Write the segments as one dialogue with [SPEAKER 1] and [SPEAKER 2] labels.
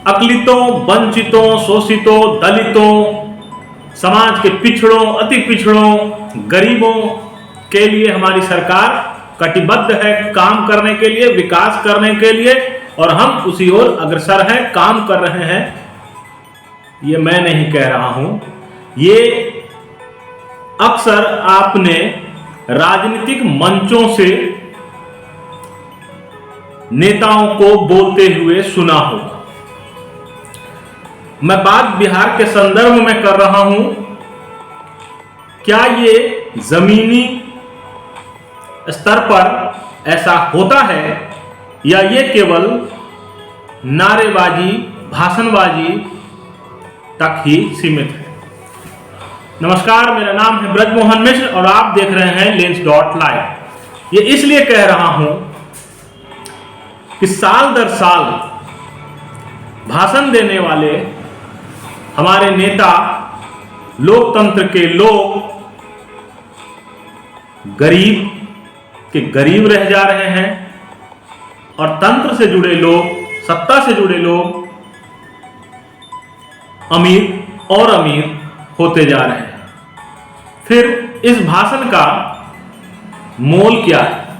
[SPEAKER 1] अकलितों, वंचितों, शोषितों, दलितों, समाज के पिछड़ों, अति पिछड़ों, गरीबों के लिए हमारी सरकार कटिबद्ध है काम करने के लिए, विकास करने के लिए, और हम उसी ओर अग्रसर हैं, काम कर रहे हैं। ये मैं नहीं कह रहा हूं, ये अक्सर आपने राजनीतिक मंचों से नेताओं को बोलते हुए सुना होगा। मैं बात बिहार के संदर्भ में कर रहा हूं। क्या ये जमीनी स्तर पर ऐसा होता है या ये केवल नारेबाजी, भाषणबाजी तक ही सीमित है? नमस्कार, मेरा नाम है ब्रजमोहन मिश्र और आप देख रहे हैं लेंस.लाइव। ये इसलिए कह रहा हूं कि साल दर साल भाषण देने वाले हमारे नेता, लोकतंत्र के लोग गरीब के गरीब रह जा रहे हैं और तंत्र से जुड़े लोग, सत्ता से जुड़े लोग अमीर और अमीर होते जा रहे हैं। फिर इस भाषण का मोल क्या है?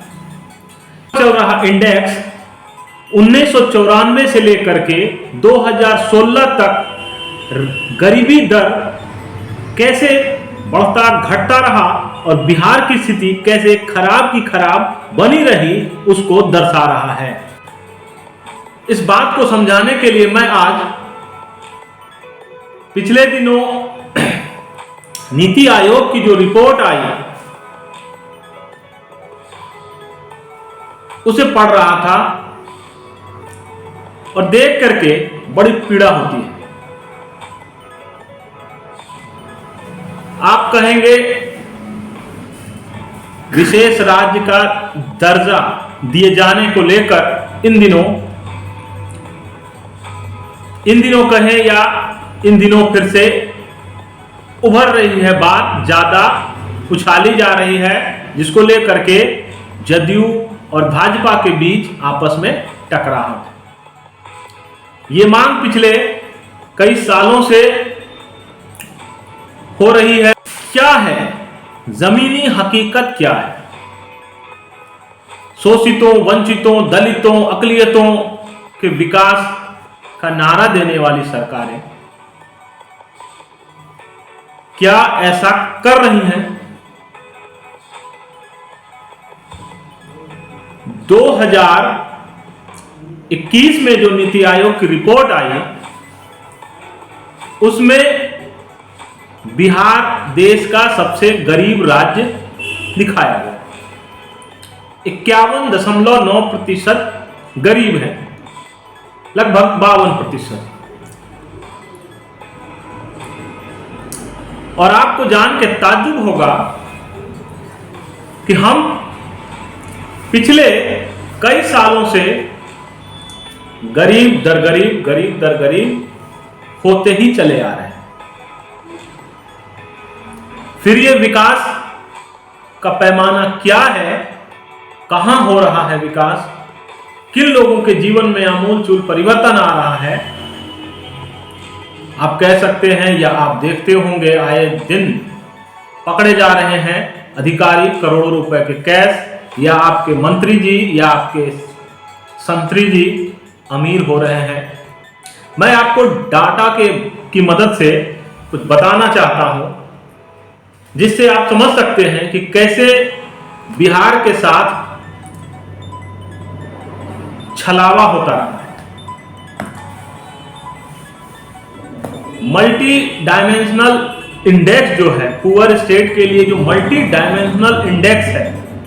[SPEAKER 1] चल रहा इंडेक्स 1994 से लेकर के 2016 तक गरीबी दर कैसे बढ़ता घटता रहा और बिहार की स्थिति कैसे खराब की खराब बनी रही, उसको दर्शा रहा है। इस बात को समझाने के लिए मैं आज पिछले दिनों नीति आयोग की जो रिपोर्ट आई उसे पढ़ रहा था और देख करके बड़ी पीड़ा होती है। आप कहेंगे विशेष राज्य का दर्जा दिए जाने को लेकर इन दिनों कहें या इन दिनों फिर से उभर रही है बात, ज्यादा उछाली जा रही है, जिसको लेकर के जदयू और भाजपा के बीच आपस में टकराव है। ये मांग पिछले कई सालों से हो रही है। क्या है जमीनी हकीकत? क्या है? शोषितों, वंचितों, दलितों, अकलियतों के विकास का नारा देने वाली सरकारें क्या ऐसा कर रही हैं? 2021 में जो नीति आयोग की रिपोर्ट आई उसमें बिहार देश का सबसे गरीब राज्य दिखाया गया। 51.9% गरीब है, लगभग 52%। और आपको जान के ताज्जुब होगा कि हम पिछले कई सालों से गरीब दर गरीब होते ही चले आ रहे हैं। फिर ये विकास का पैमाना क्या है? कहां हो रहा है विकास? किन लोगों के जीवन में आमूलचूल परिवर्तन आ रहा है? आप कह सकते हैं या आप देखते होंगे आए दिन पकड़े जा रहे हैं अधिकारी, करोड़ों रुपए के कैश, या आपके मंत्री जी या आपके संतरी जी अमीर हो रहे हैं। मैं आपको डाटा की मदद से कुछ बताना चाहता हूं जिससे आप समझ सकते हैं कि कैसे बिहार के साथ छलावा होता रहा है। मल्टी डायमेंशनल इंडेक्स जो है, पुअर स्टेट के लिए जो मल्टी डायमेंशनल इंडेक्स है,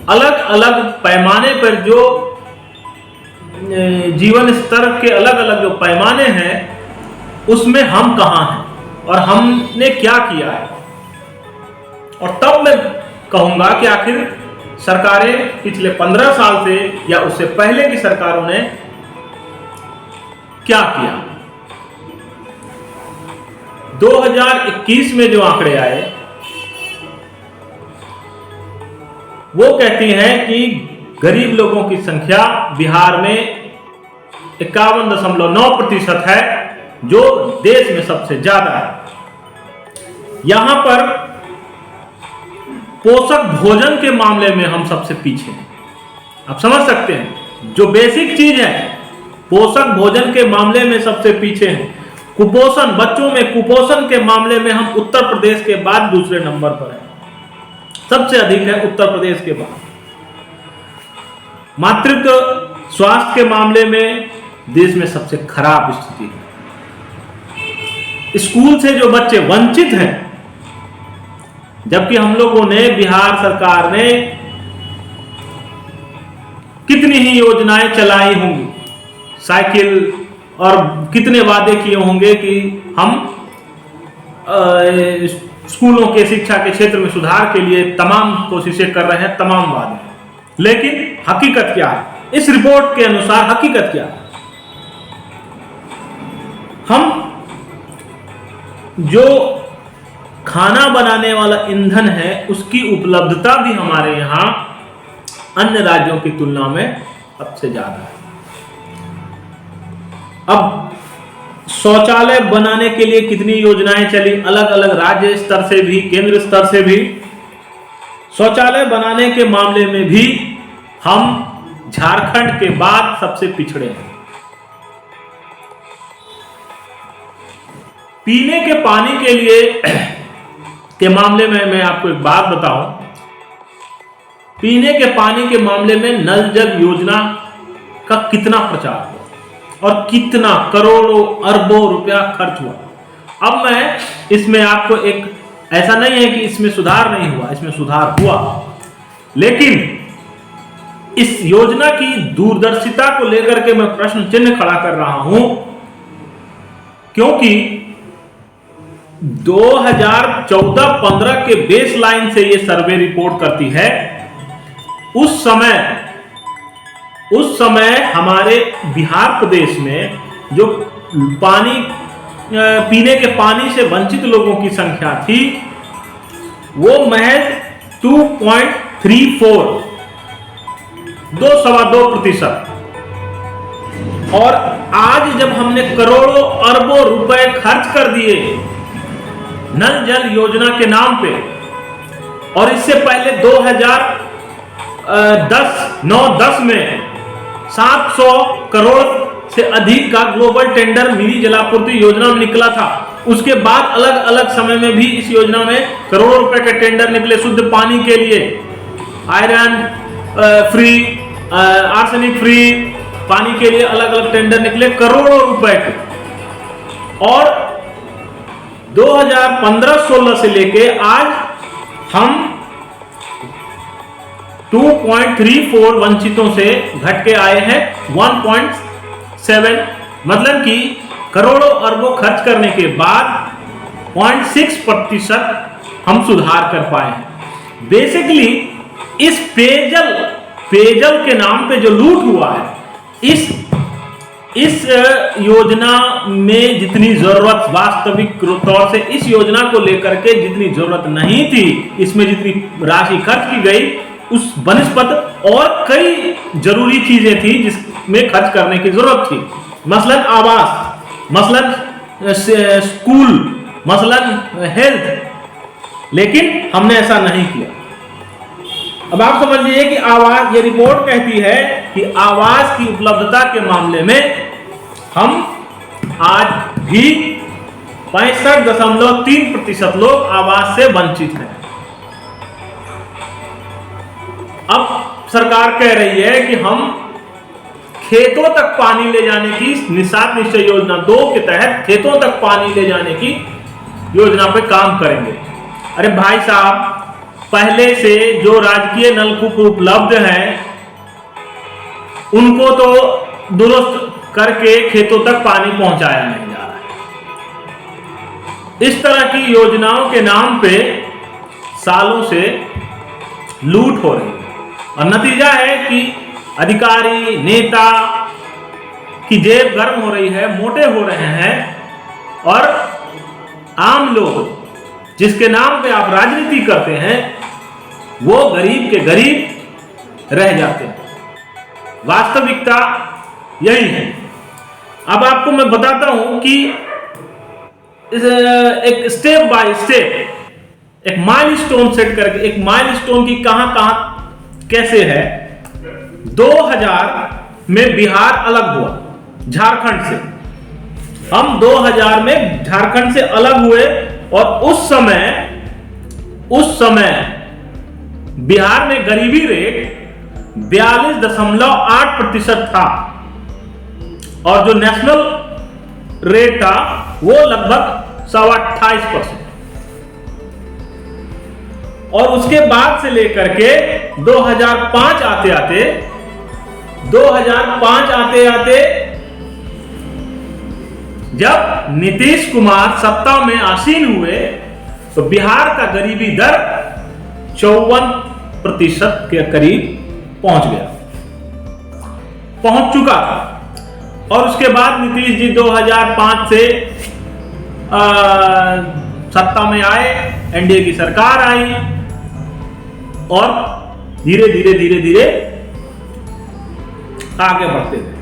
[SPEAKER 1] अलग अलग पैमाने पर जो जीवन स्तर के अलग अलग जो पैमाने हैं उसमें हम कहां हैं और हमने क्या किया है। और तब मैं कहूंगा कि आखिर सरकारें पिछले 15 साल से या उससे पहले की सरकारों ने क्या किया। 2021 में जो आंकड़े आए वो कहती हैं कि गरीब लोगों की संख्या बिहार में 51.9% है जो देश में सबसे ज्यादा है। यहां पर पोषक भोजन के मामले में हम सबसे पीछे हैं। आप समझ सकते हैं, जो बेसिक चीज है पोषक भोजन के मामले में सबसे पीछे हैं। कुपोषण, बच्चों में कुपोषण के मामले में हम उत्तर प्रदेश के बाद दूसरे नंबर पर हैं, सबसे अधिक है उत्तर प्रदेश के बाद। मातृत्व स्वास्थ्य के मामले में देश में सबसे खराब स्थिति है। स्कूल से जो बच्चे वंचित हैं, जबकि हम लोगों ने, बिहार सरकार ने कितनी ही योजनाएं चलाई होंगी, साइकिल, और कितने वादे किए होंगे कि हम स्कूलों के शिक्षा के क्षेत्र में सुधार के लिए तमाम कोशिशें कर रहे हैं, तमाम वादे। लेकिन हकीकत क्या है? इस रिपोर्ट के अनुसार हकीकत क्या है? हम जो खाना बनाने वाला ईंधन है उसकी उपलब्धता भी हमारे यहां अन्य राज्यों की तुलना में सबसे ज्यादा है। अब शौचालय बनाने के लिए कितनी योजनाएं चली, अलग अलग राज्य स्तर से भी, केंद्र स्तर से भी। शौचालय बनाने के मामले में भी हम झारखंड के बाद सबसे पिछड़े हैं। पीने के पानी के लिए के मामले में मैं आपको एक बात बताऊं, पीने के पानी के मामले में नल जल योजना का कितना प्रचार हुआ और कितना करोड़ों अरबों रुपया खर्च हुआ। अब मैं इसमें आपको एक, ऐसा नहीं है कि इसमें सुधार नहीं हुआ, इसमें सुधार हुआ, लेकिन इस योजना की दूरदर्शिता को लेकर के मैं प्रश्न चिन्ह खड़ा कर रहा हूं, क्योंकि 2014-15 के बेसलाइन से यह सर्वे रिपोर्ट करती है। उस समय हमारे बिहार प्रदेश में जो पानी, पीने के पानी से वंचित लोगों की संख्या थी वो महज 2.34, 2.25%। और आज जब हमने करोड़ों अरबों रुपए खर्च कर दिए नल जल योजना के नाम पे, और इससे पहले 2009-10 में 700 करोड़ से अधिक का ग्लोबल टेंडर मिनी जलापूर्ति योजना में निकला था। उसके बाद अलग अलग समय में भी इस योजना में करोड़ों रुपए के टेंडर निकले शुद्ध पानी के लिए, आयरन फ्री, आर्सेनिक फ्री पानी के लिए अलग अलग टेंडर निकले करोड़ों रुपए के। और 2015-16 से लेके आज हम 2.34 वंचितों से घट के आए हैं 1.7, मतलब कि करोड़ों अरबों खर्च करने के बाद 0.6% हम सुधार कर पाए हैं। बेसिकली इस पेयजल के नाम पे जो लूट हुआ है, इस योजना में जितनी जरूरत, वास्तविक तौर से इस योजना को लेकर के जितनी जरूरत नहीं थी, इसमें जितनी राशि खर्च की गई उस बनिस्पत और कई जरूरी चीजें थी जिसमें खर्च करने की जरूरत थी। मसलन आवास, मसलन स्कूल, मसलन हेल्थ, लेकिन हमने ऐसा नहीं किया। अब आप समझिए कि आवास, ये रिपोर्ट कहती है कि आवास की उपलब्धता के मामले में हम आज भी 65.3% लोग आवास से वंचित हैं। अब सरकार कह रही है कि हम खेतों तक पानी ले जाने की निषाद निश्चय योजना 2 के तहत खेतों तक पानी ले जाने की योजना पे काम करेंगे। अरे भाई साहब, पहले से जो राजकीय नलकूप उपलब्ध हैं उनको तो दुरुस्त करके खेतों तक पानी पहुंचाया नहीं जा रहा है। इस तरह की योजनाओं के नाम पे सालों से लूट हो रही है, और नतीजा है कि अधिकारी, नेता की जेब गर्म हो रही है, मोटे हो रहे हैं, और आम लोग जिसके नाम पे आप राजनीति करते हैं वो गरीब के गरीब रह जाते हैं। वास्तविकता यही है। अब आपको मैं बताता हूं कि एक स्टेप बाय स्टेप एक माइलस्टोन सेट करके, एक माइलस्टोन की कहां कहां कैसे है। 2000 में बिहार अलग हुआ झारखंड से। हम 2000 में झारखंड से अलग हुए और उस समय बिहार में गरीबी रेट 42.8% था और जो नेशनल रेट था वो लगभग 28.25%। और उसके बाद से लेकर के 2005 आते आते जब नीतीश कुमार सत्ता में आसीन हुए तो बिहार का गरीबी दर 54% के करीब पहुंच चुका था। और उसके बाद नीतीश जी 2005 से सत्ता में आए, एनडीए की सरकार आई और धीरे धीरे आगे बढ़ते थे।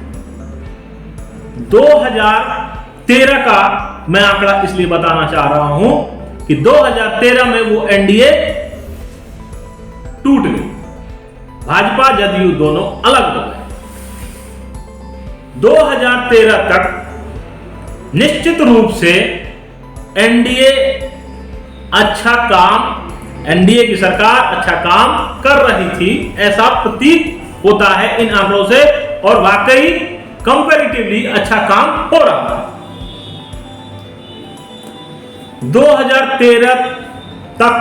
[SPEAKER 1] 2013 का मैं आंकड़ा इसलिए बताना चाह रहा हूं कि 2013 में वो एनडीए टूट गई, भाजपा जदयू दोनों अलग हो गए। 2013 तक निश्चित रूप से एनडीए की सरकार अच्छा काम कर रही थी, ऐसा प्रतीत होता है इन आंकड़ों से, और वाकई कंपैरेटिवली अच्छा काम हो रहा है। 2013 तक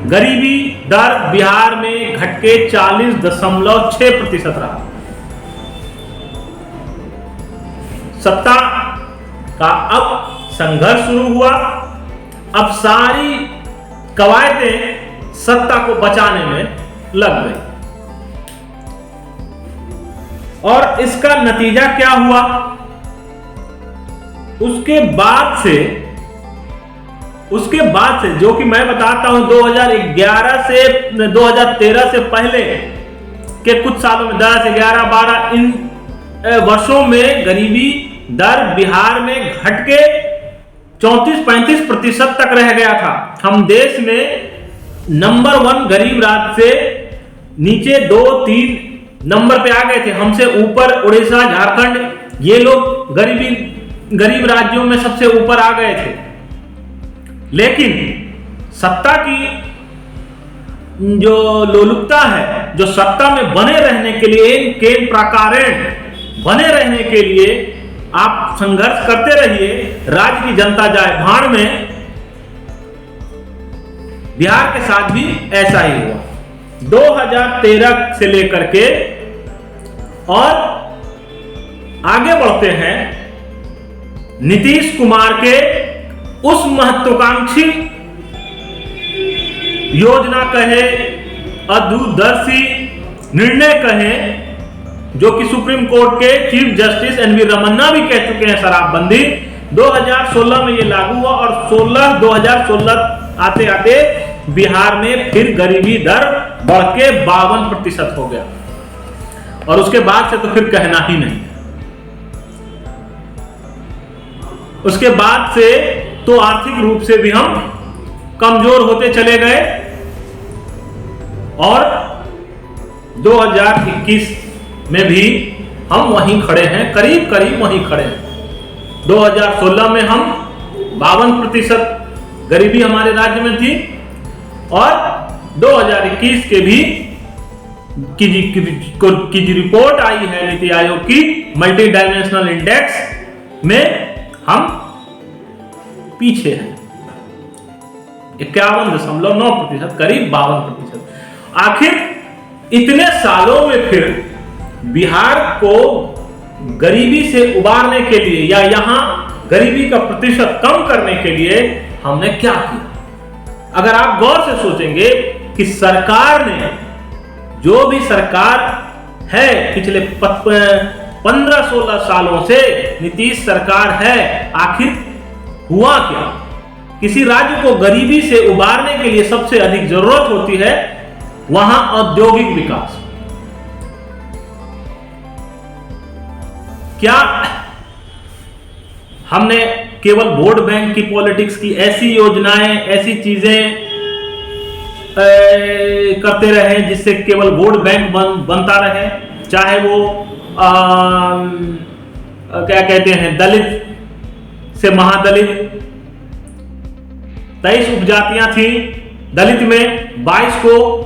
[SPEAKER 1] गरीबी दर बिहार में घटके 40.6% रहा। सत्ता का अब संघर्ष शुरू हुआ। अब सारी कवायदें सत्ता को बचाने में लग गई और इसका नतीजा क्या हुआ? उसके बाद से जो कि मैं बताता हूं 2011 से 2013 से पहले के कुछ सालों में 10 11 12 इन वर्षों में गरीबी दर बिहार में घट के 34-35% तक रह गया था। हम देश में नंबर 1 गरीब राज्य से नीचे 2-3 नंबर पे आ गए थे। हमसे ऊपर उड़ीसा, झारखंड, ये लोग गरीब राज्यों में सबसे ऊपर आ गए थे। लेकिन सत्ता की जो लोलुपता है, जो सत्ता में बने रहने के लिए, केन प्रकारेण बने रहने के लिए आप संघर्ष करते रहिए, राज्य की जनता जाए भाड़ में। बिहार के साथ भी ऐसा ही हुआ 2013 से लेकर के। और आगे बढ़ते हैं नीतीश कुमार के उस महत्वाकांक्षी योजना कहे, अदूरदर्शी निर्णय कहे, जो कि सुप्रीम कोर्ट के चीफ जस्टिस एनवी रमन्ना भी कह चुके हैं, शराबबंदी 2016 में ये लागू हुआ और 2016 आते आते बिहार में फिर गरीबी दर बढ़ के 52% हो गया और उसके बाद से तो फिर कहना ही नहीं। उसके बाद से तो आर्थिक रूप से भी हम कमजोर होते चले गए और 2021 में भी हम वहीं खड़े हैं, करीब वहीं खड़े हैं। 2016 में हम 52% गरीबी हमारे राज्य में थी और 2021 के भी की जो रिपोर्ट आई है नीति आयोग की मल्टी डायमेंशनल इंडेक्स में हम पीछे हैं 51.9%, करीब 52%। आखिर इतने सालों में फिर बिहार को गरीबी से उबारने के लिए या यहां गरीबी का प्रतिशत कम करने के लिए हमने क्या किया? अगर आप गौर से सोचेंगे कि सरकार ने, जो भी सरकार है पिछले 15-16 सालों से नीतीश सरकार है, आखिर हुआ क्या? किसी राज्य को गरीबी से उबारने के लिए सबसे अधिक जरूरत होती है वहां औद्योगिक विकास। क्या हमने केवल वोट बैंक की पॉलिटिक्स की ऐसी योजनाएं, ऐसी चीजें करते रहे जिससे केवल वोट बैंक बनता रहे, चाहे वो क्या कहते हैं, दलित से महादलित 23 उपजातियां थी, दलित में 22 को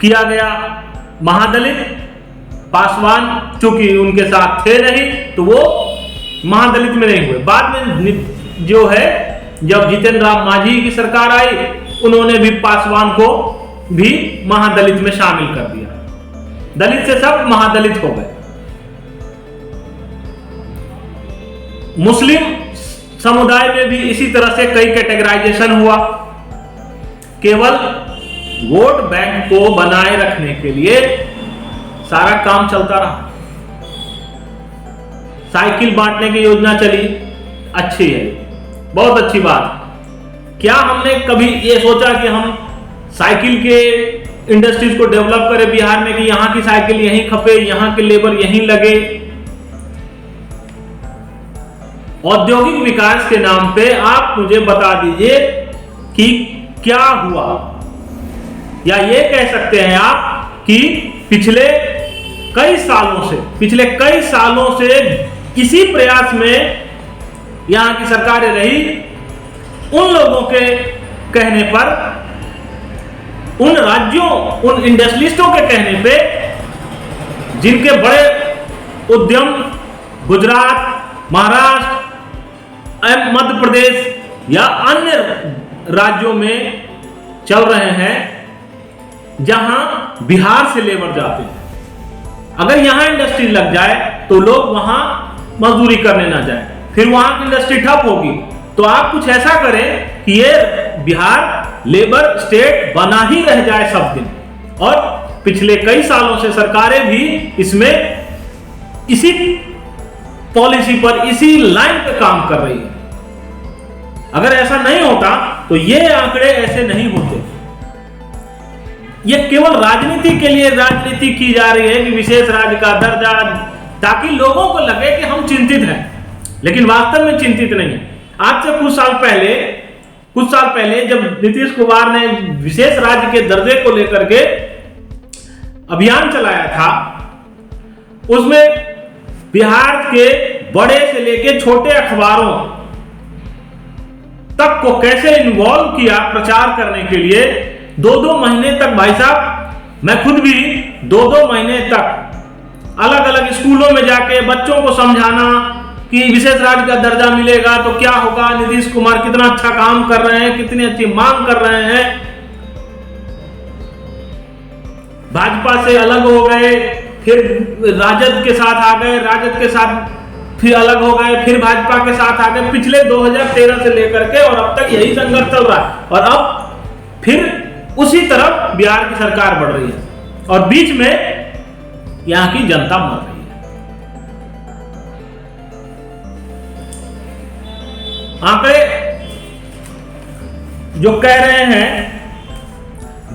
[SPEAKER 1] किया गया महादलित। पासवान चूंकि उनके साथ थे नहीं तो वो महादलित में नहीं हुए। बाद में जो है, जब जितेंद्र राम मांझी की सरकार आई, उन्होंने भी पासवान को भी महादलित में शामिल कर दिया, दलित से सब महादलित हो गए। मुस्लिम समुदाय में भी इसी तरह से कई कैटेगराइजेशन हुआ। केवल वोट बैंक को बनाए रखने के लिए सारा काम चलता रहा। साइकिल बांटने की योजना चली, अच्छी है, बहुत अच्छी बात। क्या हमने कभी ये सोचा कि हम साइकिल के इंडस्ट्रीज को डेवलप करें बिहार में, कि यहां की साइकिल यहीं खपे, यहां के लेबर यहीं लगे? औद्योगिक विकास के नाम पे आप मुझे बता दीजिए कि क्या हुआ, या ये कह सकते हैं आप कि पिछले कई सालों से इसी प्रयास में यहां की सरकारें रही, उन लोगों के कहने पर, उन राज्यों, उन इंडस्ट्रियलिस्टों के कहने पे जिनके बड़े उद्यम गुजरात, महाराष्ट्र, मध्य प्रदेश या अन्य राज्यों में चल रहे हैं, जहां बिहार से लेबर जाते हैं। अगर यहां इंडस्ट्री लग जाए तो लोग वहां मजदूरी करने ना जाए, फिर वहां की इंडस्ट्री ठप होगी। तो आप कुछ ऐसा करें कि ये बिहार लेबर स्टेट बना ही रह जाए सब दिन। और पिछले कई सालों से सरकारें भी इसमें इसी पॉलिसी पर, इसी लाइन पे काम कर रही है। अगर ऐसा नहीं होता तो ये आंकड़े ऐसे नहीं होते। ये केवल राजनीति के लिए राजनीति की जा रही है कि विशेष राज्य का दर्जा, ताकि लोगों को लगे कि हम चिंतित हैं, लेकिन वास्तव में चिंतित नहीं है। आज से कुछ साल पहले जब नीतीश कुमार ने विशेष राज्य के दर्जे को लेकर के अभियान चलाया था, उसमें बिहार के बड़े से लेकर छोटे अखबारों तक को कैसे इन्वॉल्व किया प्रचार करने के लिए। 2-2 महीने तक, भाई साहब, मैं खुद भी 2-2 महीने तक अलग अलग स्कूलों में जाके बच्चों को समझाना कि विशेष राज्य का दर्जा मिलेगा तो क्या होगा, नीतीश कुमार कितना अच्छा काम कर रहे हैं, कितनी अच्छी मांग कर रहे हैं। भाजपा से अलग हो गए, फिर राजद के साथ आ गए, राजद के साथ फिर अलग हो गए, फिर भाजपा के साथ आ गए। पिछले 2013 से लेकर के और अब तक यही संघर्ष चल रहा है, और अब फिर उसी तरफ बिहार की सरकार बढ़ रही है, और बीच में यहां की जनता मर रही है। आंकड़े जो कह रहे हैं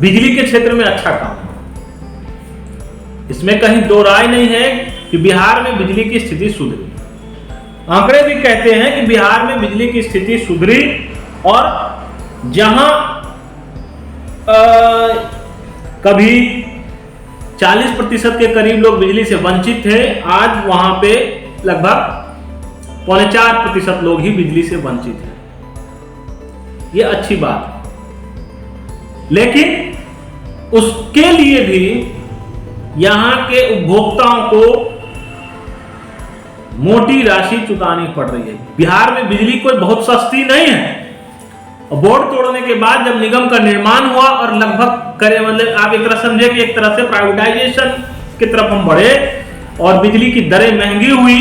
[SPEAKER 1] बिजली के क्षेत्र में अच्छा काम, इसमें कहीं दो राय नहीं है कि बिहार में बिजली की स्थिति सुधरी। आंकड़े भी कहते हैं कि बिहार में बिजली की स्थिति सुधरी, और जहां कभी 40% के करीब लोग बिजली से वंचित थे, आज वहां पे लगभग 4.25% लोग ही बिजली से वंचित हैं। ये अच्छी बात है, लेकिन उसके लिए भी यहां के उपभोक्ताओं को मोटी राशि चुकानी पड़ रही है। बिहार में बिजली कोई बहुत सस्ती नहीं है। बोर्ड तोड़ने के बाद जब निगम का निर्माण हुआ और लगभग मतलब आप एक तरह समझे कि एक तरह से प्राइवेटाइजेशन की तरफ हम बढ़े और बिजली की दरें महंगी हुई,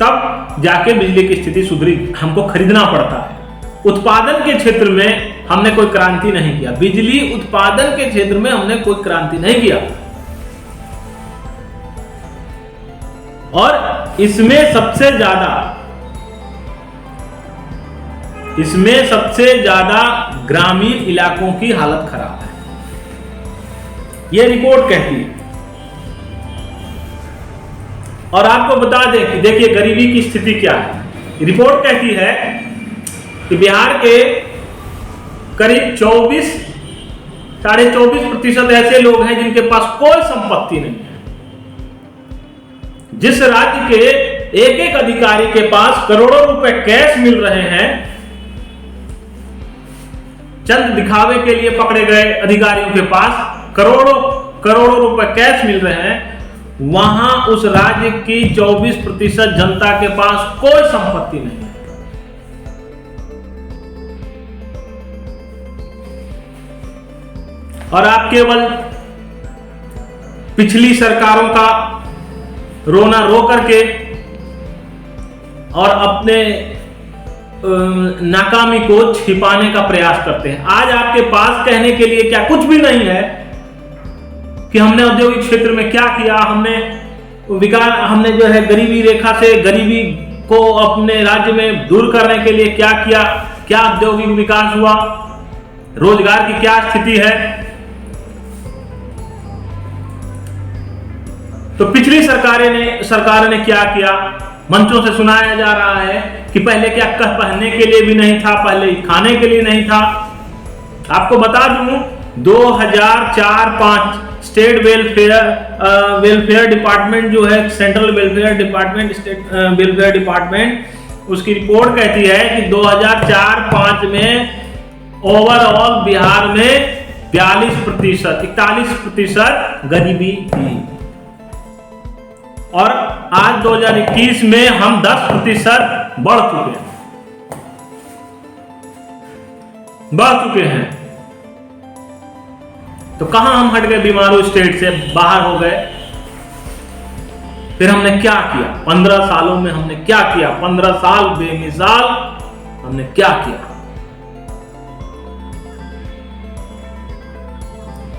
[SPEAKER 1] तब जाके बिजली की स्थिति सुधरी। हमको खरीदना पड़ता है। उत्पादन के क्षेत्र में हमने कोई क्रांति नहीं किया। बिजली उत्पादन के क्षेत्र में हमने कोई क्रांति नहीं किया, और इसमें सबसे ज्यादा ग्रामीण इलाकों की हालत खराब है, यह रिपोर्ट कहती है। और आपको बता दें कि देखिए गरीबी की स्थिति क्या है। रिपोर्ट कहती है कि बिहार के करीब 24.25% ऐसे लोग हैं जिनके पास कोई संपत्ति नहीं है। जिस राज्य के एक एक अधिकारी के पास करोड़ों रुपए कैश मिल रहे हैं, चंद दिखावे के लिए पकड़े गए अधिकारियों के पास करोड़ों रुपए कैश मिल रहे हैं, वहां उस राज्य की 24% जनता के पास कोई संपत्ति नहीं है। और आप केवल पिछली सरकारों का रोना रो करके और अपने नाकामी को छिपाने का प्रयास करते हैं। आज आपके पास कहने के लिए क्या कुछ भी नहीं है कि हमने औद्योगिक क्षेत्र में क्या किया, हमने जो है गरीबी रेखा से गरीबी को अपने राज्य में दूर करने के लिए क्या किया, क्या औद्योगिक विकास हुआ, रोजगार की क्या स्थिति है। तो पिछली सरकार ने क्या किया, मंचों से सुनाया जा रहा है कि पहले क्या पहनने के लिए भी नहीं था, पहले खाने के लिए नहीं था। आपको बता दूं 2004-05 स्टेट वेलफेयर डिपार्टमेंट जो है, central welfare department, state welfare department, उसकी रिपोर्ट कहती है कि 2004-05 में ओवरऑल बिहार में 41% गरीबी थी और आज 2021 में हम 10% बढ़ चुके हैं। तो कहां हम हट गए, बीमारू स्टेट से बाहर हो गए। फिर हमने क्या किया 15 सालों में, हमने क्या किया 15 साल बेमिसाल हमने क्या किया।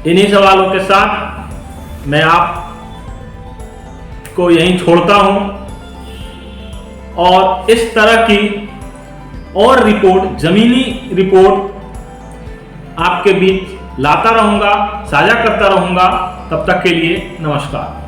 [SPEAKER 1] इन्हीं सवालों के साथ मैं आप को यहीं छोड़ता हूं और इस तरह की और रिपोर्ट, जमीनी रिपोर्ट आपके बीच लाता रहूंगा, साझा करता रहूंगा। तब तक के लिए नमस्कार।